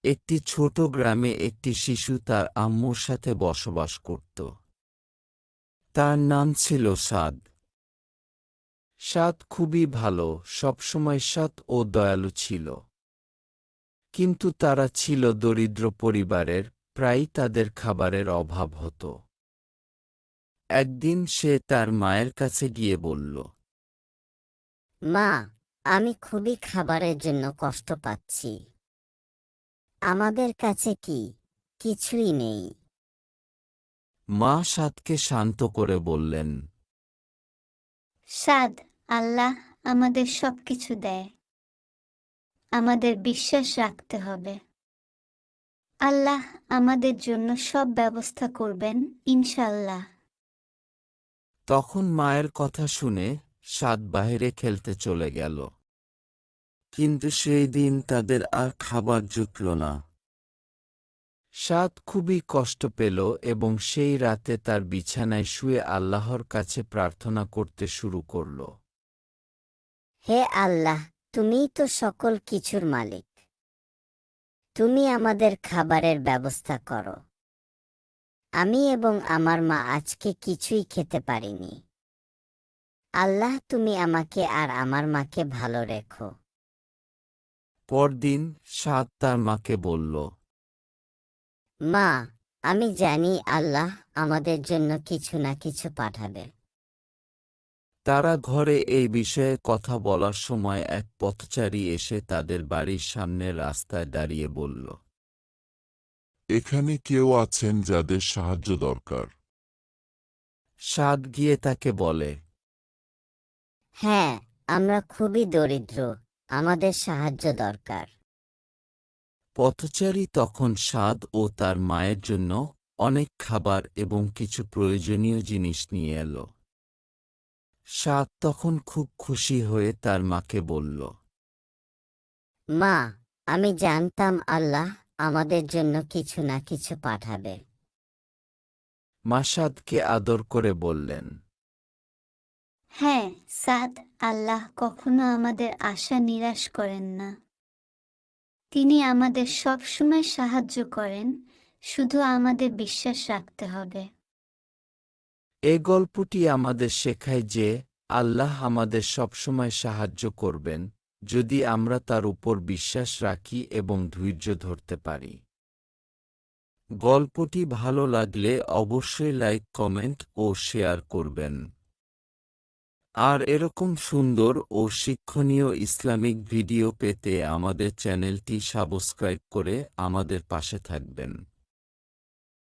একটি ছোট গ্রামে একটি শিশু তার আম্মুর সাথে বসবাস করত। তার নাম ছিল সাদ। সাদ খুবই ভালো, সবসময় সৎ ও দয়ালু ছিল। কিন্তু তারা ছিল দরিদ্র পরিবারের, প্রায়ই তাদের খাবারের অভাব হতো। একদিন সে তার মায়ের কাছে গিয়ে বলল, মা, আমি খুবই খাবারের জন্য কষ্ট পাচ্ছি। আমাদের কাছে কিছুই নেই। মা সাদকে শান্ত করে বললেন, সাদ, আল্লাহ আমাদের সবকিছু দেয়। আমাদের বিশ্বাস রাখতে হবে। আল্লাহ আমাদের জন্য সব ব্যবস্থা করবেন, ইনশাআল্লাহ। তখন মায়ের কথা শুনে সাদ বাইরে খেলতে চলে গেল। কিন্তু সেই দিন তাদের আর খাবার জুটল না। সাদ খুবই কষ্ট পেল এবং সেই রাতে তার বিছানায় শুয়ে আল্লাহর কাছে প্রার্থনা করতে শুরু করল। হে আল্লাহ, তুমিই তো সকল কিছুর মালিক। তুমি আমাদের খাবারের ব্যবস্থা করো। আমি এবং আমার মা আজকে কিছুই খেতে পারিনি। আল্লাহ, তুমি আমাকে আর আমার মাকে ভালো রেখো। পরদিন সাদ তার মাকে বলল, মা, আমি জানি আল্লাহ আমাদের জন্য কিছু না কিছু পাঠাবে। তারা ঘরে এই বিষয়ে কথা বলার সময় এক পথচারী এসে তাদের বাড়ির সামনের রাস্তায় দাঁড়িয়ে বলল, এখানে কেউ আছেন যাদের সাহায্য দরকার? সাদ গিয়ে তাকে বলে, হ্যাঁ, আমরা খুবই দরিদ্র, আমাদের সাহায্য দরকার। পথচারী তখন সাদ ও তার মায়ের জন্য অনেক খাবার এবং কিছু প্রয়োজনীয় জিনিস নিয়ে এলো। সাদ তখন খুব খুশি হয়ে তার মাকে বলল, মা, আমি জানতাম আল্লাহ আমাদের জন্য কিছু না কিছু পাঠাবে। মা সাদকে আদর করে বললেন, হ্যাঁ সাদ, আল্লাহ কখনো আমাদের আশা নিরাশ করেন না। তিনি আমাদের সব সময় সাহায্য করেন, শুধু আমাদের বিশ্বাস রাখতে হবে। এ গল্পটি আমাদের শেখায় যে আল্লাহ আমাদের সবসময় সাহায্য করবেন, যদি আমরা তার উপর বিশ্বাস রাখি এবং ধৈর্য ধরতে পারি। গল্পটি ভালো লাগলে অবশ্যই লাইক, কমেন্ট ও শেয়ার করবেন। আর এরকম সুন্দর ও শিক্ষণীয় ইসলামিক ভিডিও পেতে আমাদের চ্যানেলটি সাবস্ক্রাইব করে আমাদের পাশে থাকবেন।